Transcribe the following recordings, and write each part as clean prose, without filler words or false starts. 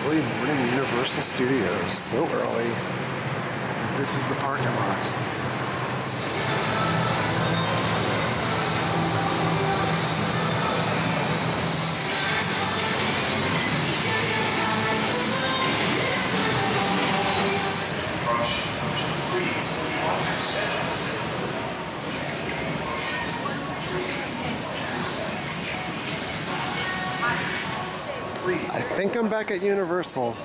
early morning Universal Studios. So early. This is the parking lot. I think I'm back at Universal,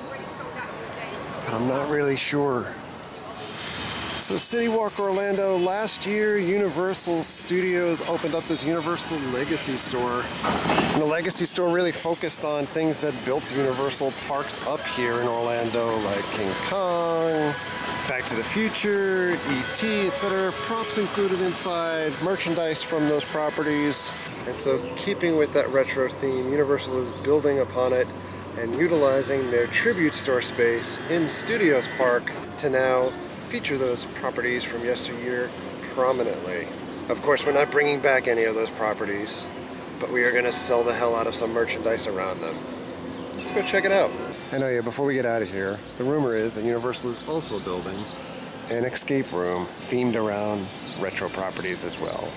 but I'm not really sure. So City Walk Orlando, last year Universal Studios opened up this Universal Legacy Store. And the Legacy Store really focused on things that built Universal parks up here in Orlando, like King Kong, Back to the Future, E.T., etc. Props included inside, merchandise from those properties. And so keeping with that retro theme, Universal is building upon it and utilizing their tribute store space in Studios Park to now feature those properties from yesteryear prominently. Of course, we're not bringing back any of those properties, but we are going to sell the hell out of some merchandise around them. Let's go check it out. And oh yeah, before we get out of here, the rumor is that Universal is also building an escape room themed around retro properties as well.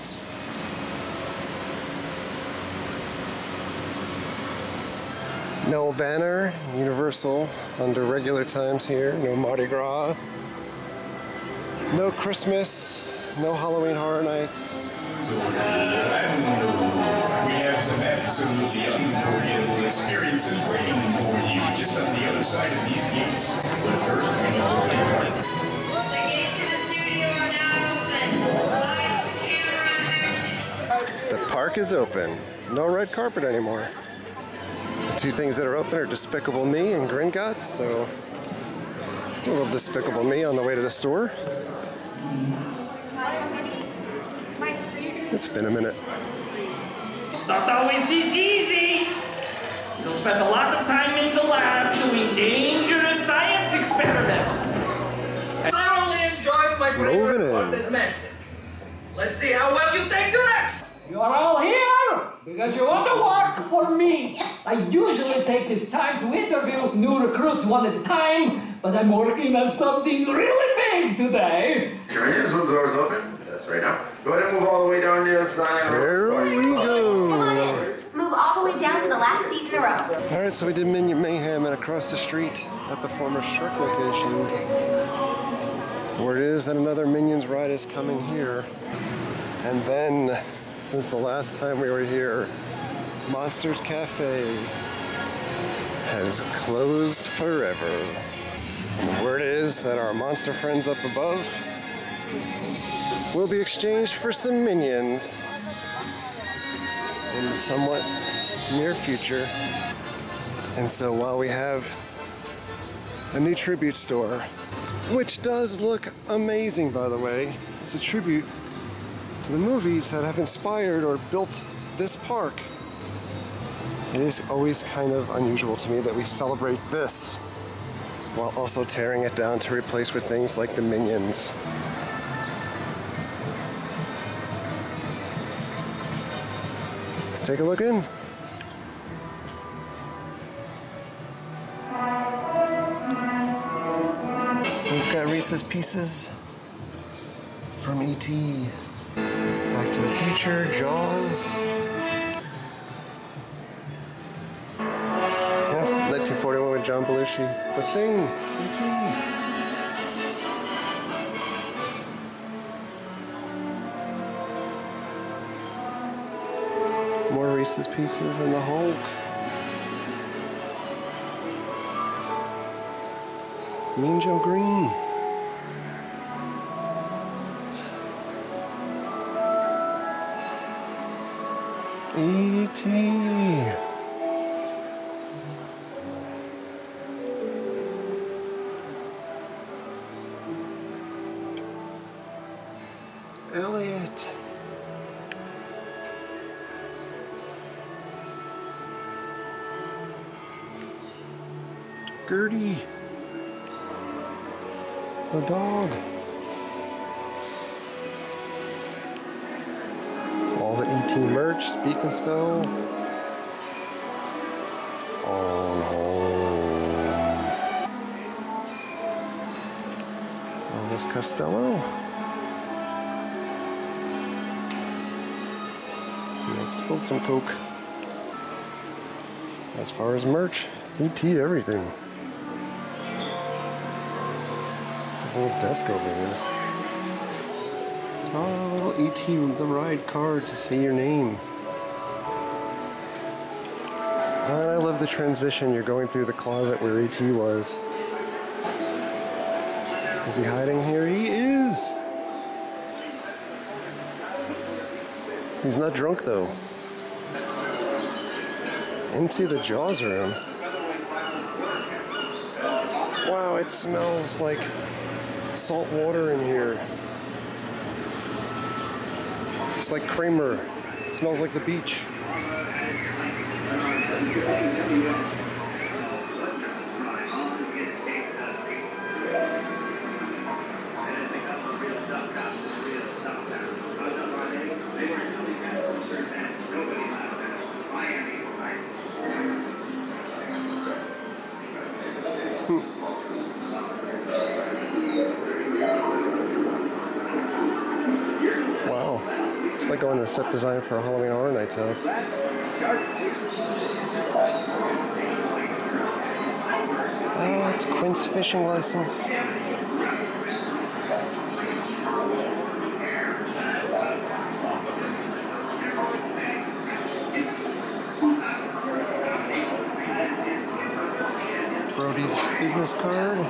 No banner, Universal under regular times here, no Mardi Gras, no Christmas, no Halloween Horror Nights. So we have some absolutely unforgettable experiences waiting for you just on the other side of these gates. But first, we must open the party. The gates to the studio are now open. Lights, camera, action. The park is open. No red carpet anymore. The two things that are open are Despicable Me and Gringotts, so a little Despicable Me on the way to the store. It's been a minute. It's not always this easy. You'll spend a lot of time in the lab doing dangerous science experiments. I thoroughly enjoyed my pre-recorded message. Let's see how well you take direction. You are all here because you want to work for me. I usually take this time to interview new recruits one at a time, but I'm working on something really big today. Sure is, when the door's open. That's right now. Go ahead and move all the way down the other side. There we go. Come on in. Move all the way down to the last seat in the row. Alright, so we did Minion Mayhem, and across the street at the former Shrek location, word is that another Minions ride is coming here. And then, since the last time we were here, Monsters Cafe has closed forever. And the word is that our monster friends up above will be exchanged for some Minions in the somewhat near future. And so while we have a new tribute store, which does look amazing, by the way, it's a tribute to the movies that have inspired or built this park. It is always kind of unusual to me that we celebrate this while also tearing it down to replace with things like the Minions. Let's take a look in. We've got Reese's Pieces from E.T., Back to the Future, Jaws. Yep, 1941 with John Belushi. The Thing, E.T. More Reese's Pieces and the Hulk. Mean Joe Green. E.T. Elliot. Gertie. The dog. All the E.T. merch, Speak and Spell. Phone Home. Elvis Costello. And I spilled some Coke. As far as merch, ET everything. A whole desk over here. Oh, little ET the ride card to say your name. And I love the transition. You're going through the closet where ET was. Is he hiding here? He is! He's not drunk though. Into the Jaws room. Wow, it smells like salt water in here. It's like Kramer. It smells like the beach. Wow, it's like going to a set design for a Halloween Horror Nights house. Oh, it's Quint's fishing license. Brody's business card.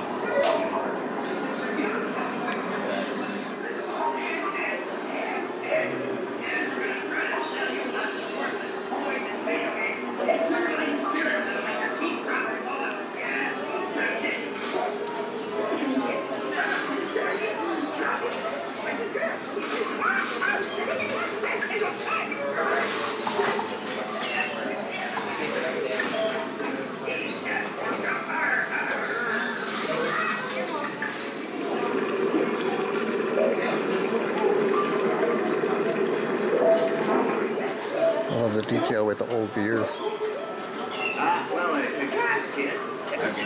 I love the detail with the old beer.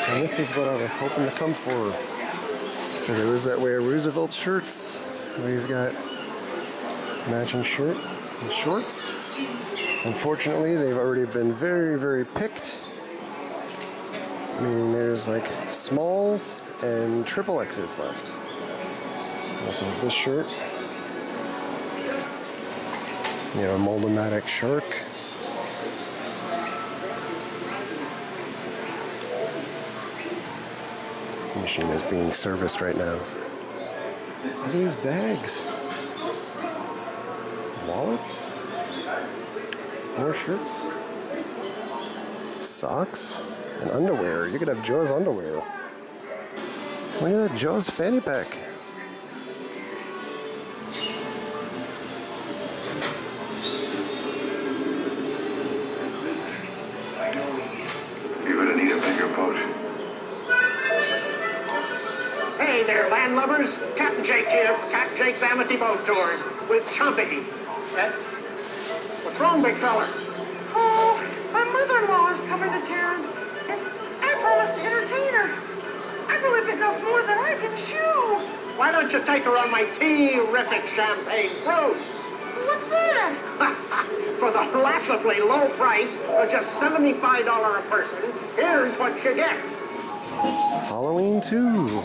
And this is what I was hoping to come for. For those that wear Roosevelt shirts, we've got matching shirt and shorts. Unfortunately, they've already been very, very picked. Meaning there's like smalls and triple X's left. Also this shirt. You know, Moldomatic shark. The machine is being serviced right now. Look at these bags. Wallets. More shirts. Socks. And underwear. You could have Jaws underwear. Look at that Jaws fanny pack. You're gonna need a bigger boat. Hey there, landlubbers. Captain Jake here for Captain Jake's Amity Boat Tours with Chumpy. What's wrong, big fella? Oh, my mother-in-law is coming to town, and I promised to entertain her. I've really bitten off more than I can chew. Why don't you take her on my terrific champagne cruise? What's that? For the laughably low price of just $75 a person, here's what you get. Halloween 2.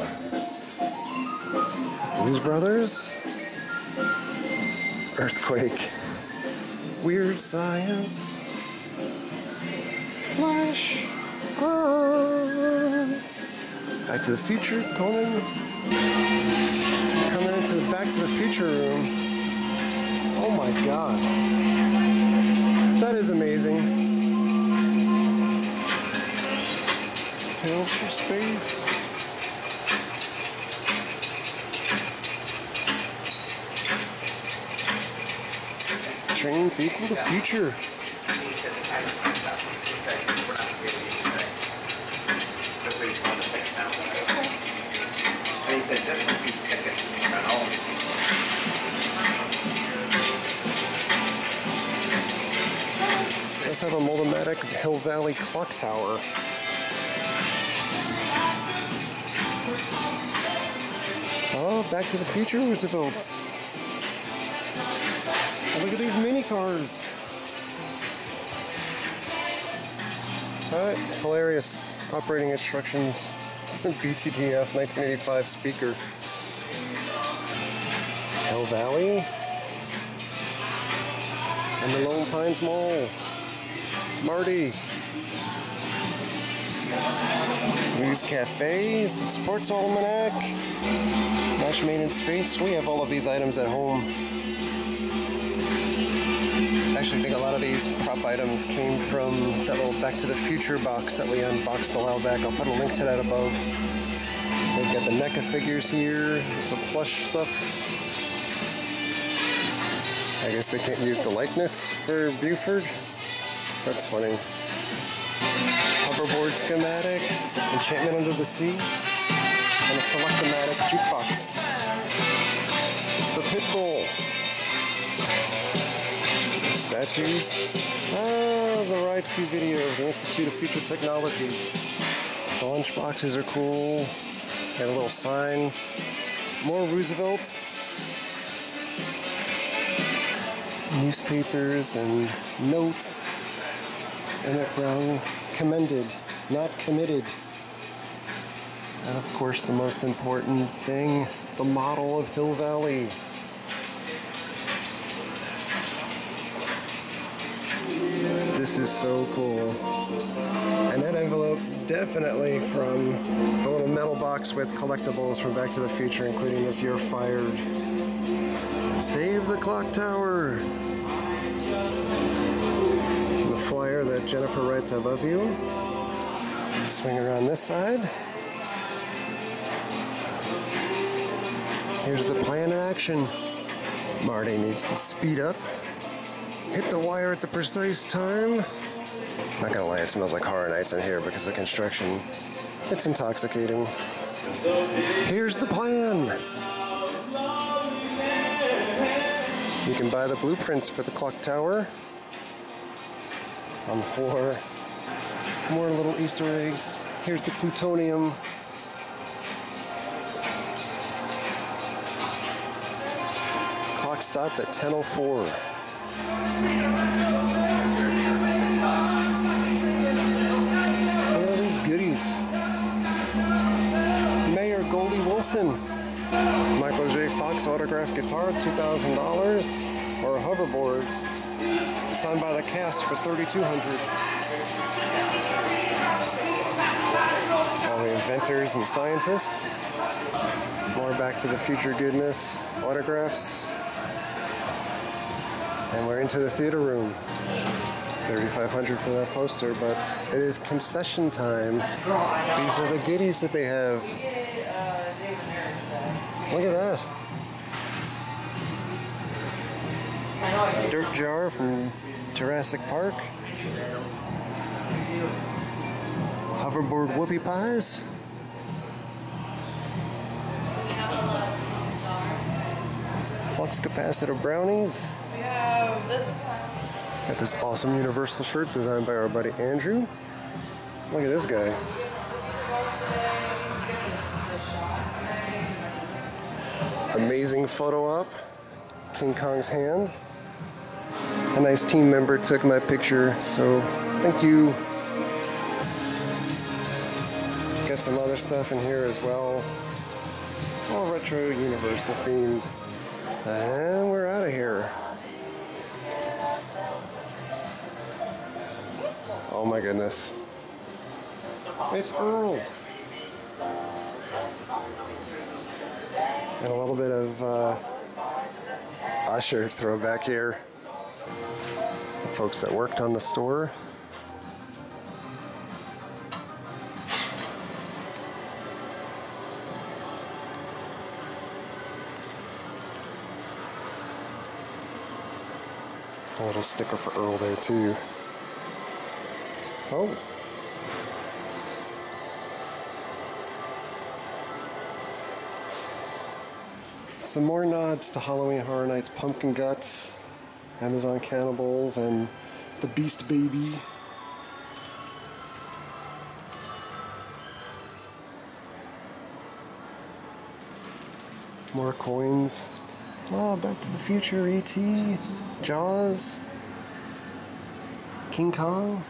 Blues Brothers. Earthquake. Weird Science. Flash. Back to the Future. Coming into the Back to the Future room. Oh my God. That is amazing. Tales from Space. Trains equal to future. Let's have a Moldomatic Hill Valley clock tower. Oh, Back to the Future Roosevelts. And look at these mini cars. Alright, hilarious operating instructions. BTTF 1985 speaker. Hill Valley. And the Lone Pines Mall. Marty. News Cafe, the Sports Almanac, Match Made in Space. We have all of these items at home. I actually think a lot of these prop items came from that little Back to the Future box that we unboxed a while back. I'll put a link to that above. They've got the NECA figures here, some plush stuff. I guess they can't use the likeness for Buford. That's funny. Hoverboard schematic, Enchantment Under the Sea, and a Select-O-Matic jukebox. The Pitbull. Statues. The Ride 2 video, the Institute of Future Technology. The lunch boxes are cool. Got a little sign. More Roosevelts. Newspapers and notes. Emmett Brown commended, not committed. And of course the most important thing, the model of Hill Valley. This is so cool. And that envelope definitely from the little metal box with collectibles from Back to the Future, including this You're Fired. Save the clock tower. The flyer that Jennifer writes, I love you. Swing around this side. Here's the plan in action. Marty needs to speed up. Hit the wire at the precise time. Not gonna lie, it smells like Horror Nights in here because of the construction. It's intoxicating. Here's the plan. You can buy the blueprints for the clock tower. On the floor. More little Easter eggs. Here's the plutonium. Clock stopped at 10:04. Look at these goodies. Mayor Goldie Wilson. Michael J. Fox autographed guitar, $2,000. Or a hoverboard. Signed by the cast for $3,200. All the inventors and scientists. More Back to the Future goodness. Autographs. And we're into the theater room. $3,500 for that poster, but it is concession time. These are the goodies that they have. Look at that. Dirt jar from Jurassic Park. Hoverboard whoopie pies. Flux capacitor brownies. Got this awesome Universal shirt designed by our buddy Andrew. Look at this guy. Amazing photo op. King Kong's hand. A nice team member took my picture, so thank you. Got some other stuff in here as well. All retro Universal themed. And we're out of here. Oh my goodness. It's Earl. And a little bit of Usher throwback here. The folks that worked on the store. A little sticker for Earl there too. Oh. Some more nods to Halloween Horror Nights Pumpkin Guts, Amazon Cannibals, and the Beast Baby. More coins. Oh, Back to the Future, E.T., Jaws, King Kong,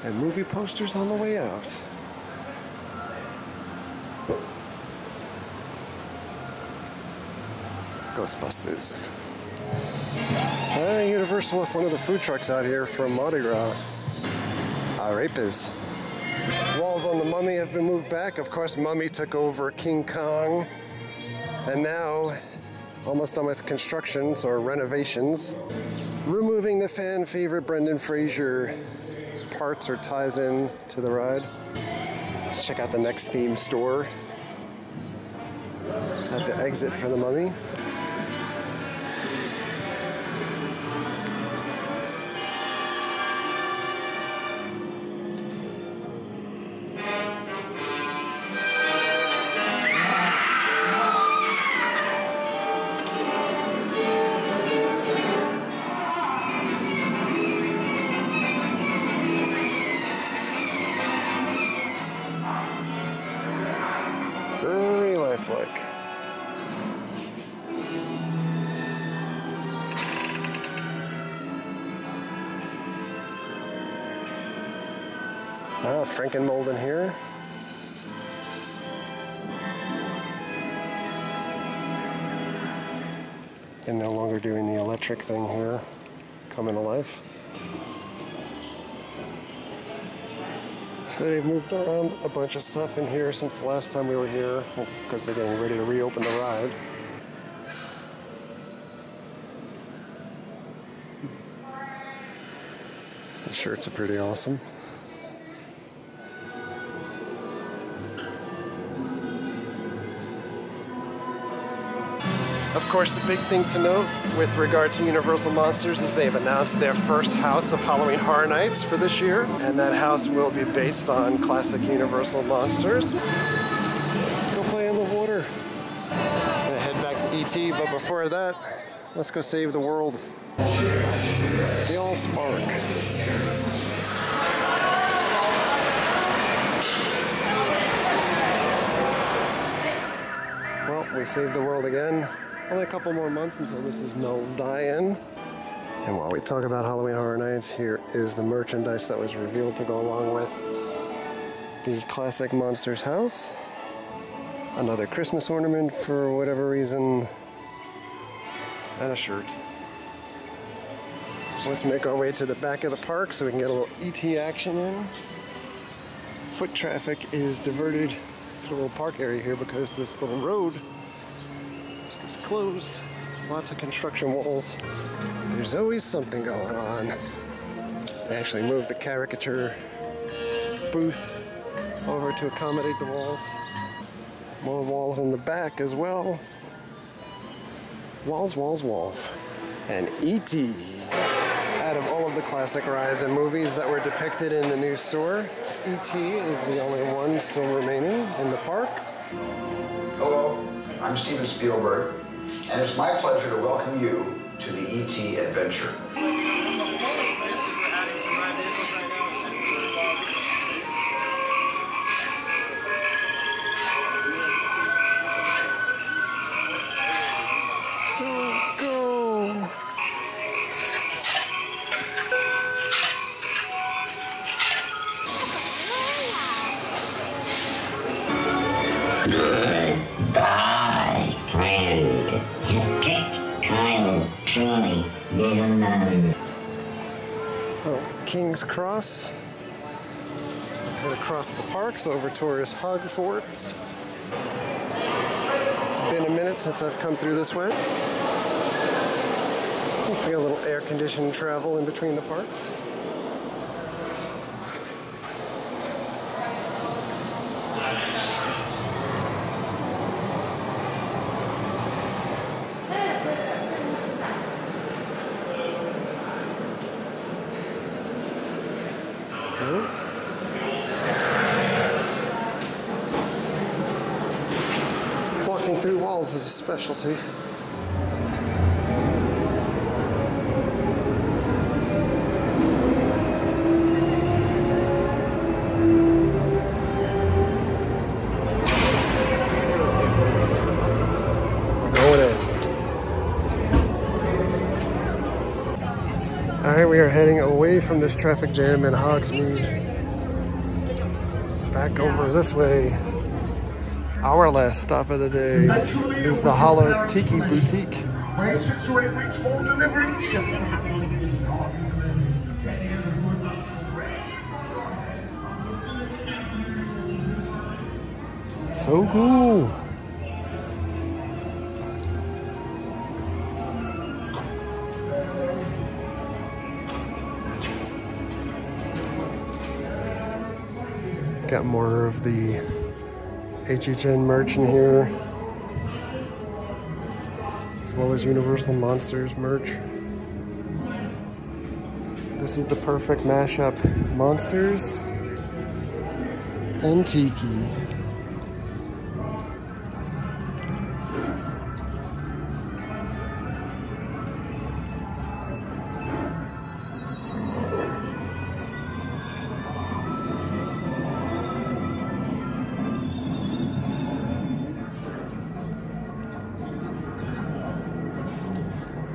and movie posters on the way out. Ghostbusters. Universal left one of the food trucks out here from Mardi Gras. Arepas. Walls on the Mummy have been moved back. Of course, Mummy took over King Kong. And now, almost done with constructions or renovations. Removing the fan favorite Brendan Fraser parts or ties in to the ride. Let's check out the next theme store at the exit for the Mummy. Very lifelike. Frankenmold in here. And no longer doing the electric thing here. Coming to life. So they've moved around a bunch of stuff in here since the last time we were here, because they're getting ready to reopen the ride. The shirts are pretty awesome. Of course, the big thing to note with regard to Universal Monsters is they've announced their first house of Halloween Horror Nights for this year, and that house will be based on classic Universal monsters. Let's go play in the water. I'm gonna head back to E.T., but before that, let's go save the world. The Allspark. Well, we saved the world again. Only a couple more months until Mrs. Mel's die-in. And while we talk about Halloween Horror Nights, here is the merchandise that was revealed to go along with the classic Monsters house. Another Christmas ornament for whatever reason, and a shirt. Let's make our way to the back of the park so we can get a little E.T. action in. Foot traffic is diverted to the little park area here because this little road is closed. Lots of construction walls. There's always something going on. They actually moved the caricature booth over to accommodate the walls. More walls in the back as well. Walls, walls, walls. And E.T. Out of all of the classic rides and movies that were depicted in the new store, E.T. is the only one still remaining in the park. Hello, I'm Steven Spielberg, and it's my pleasure to welcome you to the E.T. adventure. Don't go! Goodbye, friend. You just kind of truly little man. Well, King's Cross. Head across the parks over towards Hogwarts. It's been a minute since I've come through this way. Let's get a little air-conditioned travel in between the parks. Walking through walls is a specialty. heading away from this traffic jam in Hogsmeade. Back over this way. Our last stop of the day is the Hollows Tiki Boutique. 6 to 8 weeks home delivery. So cool. Got more of the HHN merch in here, as well as Universal Monsters merch. This is the perfect mashup, Monsters and Tiki.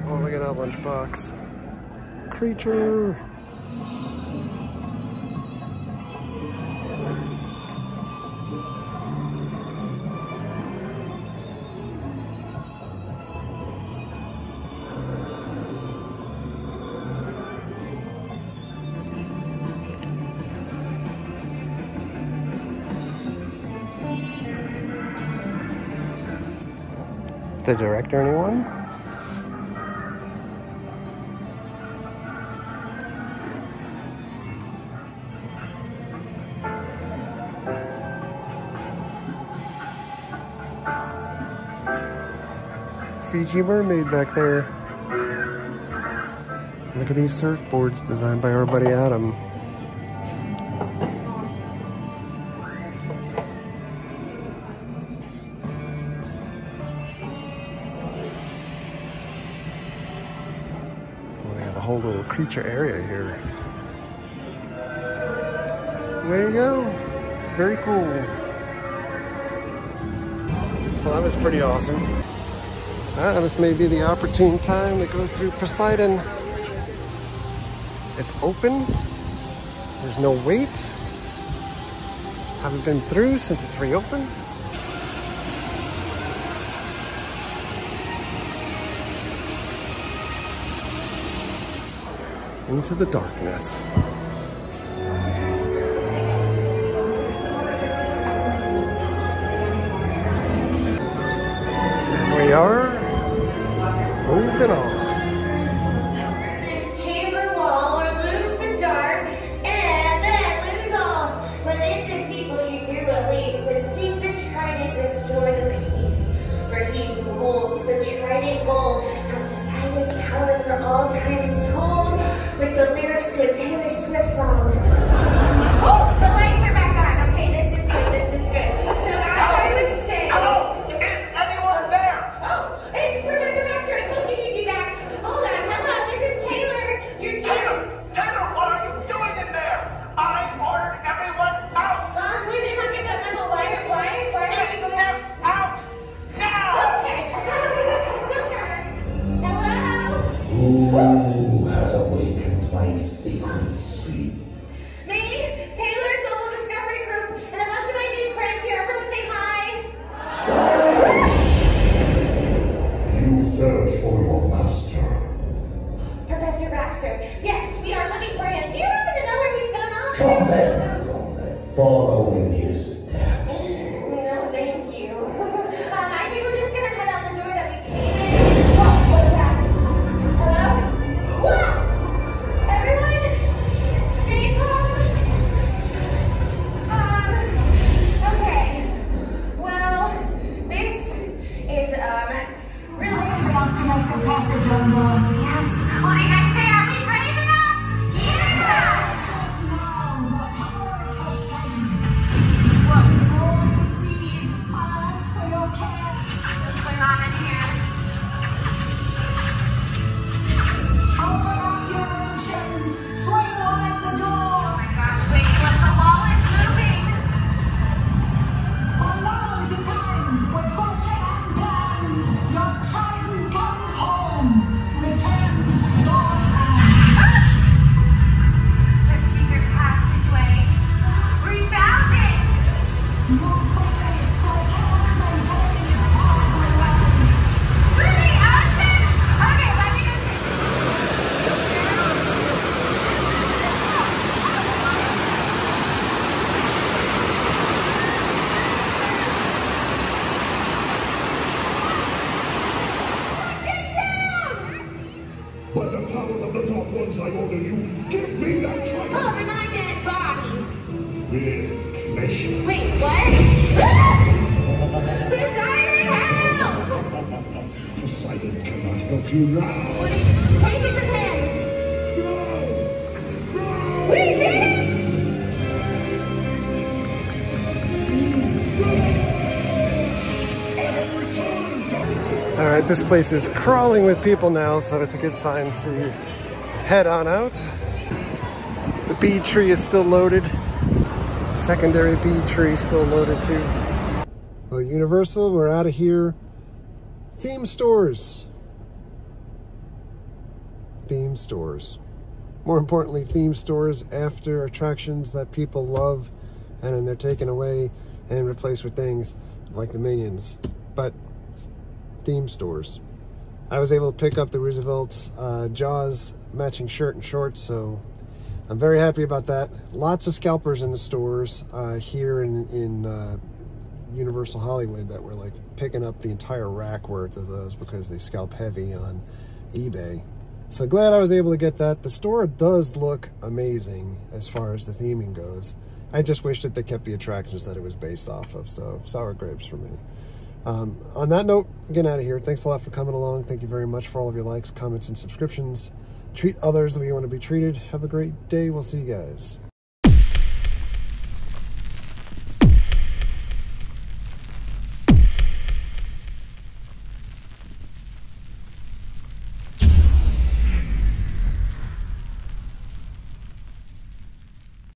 Oh, look at that lunchbox. Creature. The director, anyone? Fiji Mermaid back there. Look at these surfboards designed by our buddy Adam. Well, they have a whole little creature area here. There you go. Very cool. Well, that was pretty awesome. This may be the opportune time to go through Poseidon. It's open. There's no wait. Haven't been through since it's reopened. Into the darkness. There we are. Moving on. This chamber wall or loose the dark and then lose all. When if deceitful you do release, then seek the trident, restore the peace. For he who holds the trident gold has Poseidon's power for all times told. It's like the lyrics to a Taylor Swift song. Oh, the lights are back on. Okay, this is good. This is good. So as I was saying. Hello, is anyone there? Oh, it's Professor Baxter. I told you he'd be back. Hold on. Hello, this is Taylor. Your Taylor, what are you doing in there? I ordered everyone out. We did not get that memo. Why are you going out now? Okay. So Turner. Hello. Who has awakened my secret sleep? Me, Taylor, Global Discovery Group, and a bunch of my new friends here. Everyone say hi. You search for your master. Professor Baxter. Yes, we are looking for him. Do you happen to know where he's gone off Come to? there. Follow in his steps. No, thank you. I think we're just gonna head out the door that we came in. Whoa, what was that? Hello? Whoa! Everyone, stay calm. Okay. Well, this is, really want to make the passage unknown. Yes. What do you guys say? Are we brave enough? Yeah! Whoa. By the power of the Dark Ones, I order you, give me that trident! Oh, and my dead body. With pleasure. Wait, what? Poseidon, help! Poseidon cannot help you now. Take it from him. We did it! All right, this place is crawling with people now, so it's a good sign to head on out. The bead tree is still loaded. Secondary bead tree still loaded too. Well, Universal, we're out of here. Theme stores. Theme stores. More importantly, theme stores after attractions that people love, and then they're taken away and replaced with things like the Minions. But theme stores. I was able to pick up the Roosevelt's Jaws matching shirt and shorts, so I'm very happy about that. Lots of scalpers in the stores here in Universal Hollywood that were like picking up the entire rack worth of those because they scalp heavy on eBay. So glad I was able to get that. The store does look amazing as far as the theming goes. I just wish that they kept the attractions that it was based off of, so sour grapes for me. On that note, getting out of here. Thanks a lot for coming along. Thank you very much for all of your likes, comments, and subscriptions. Treat others the way you want to be treated. Have a great day. We'll see you guys.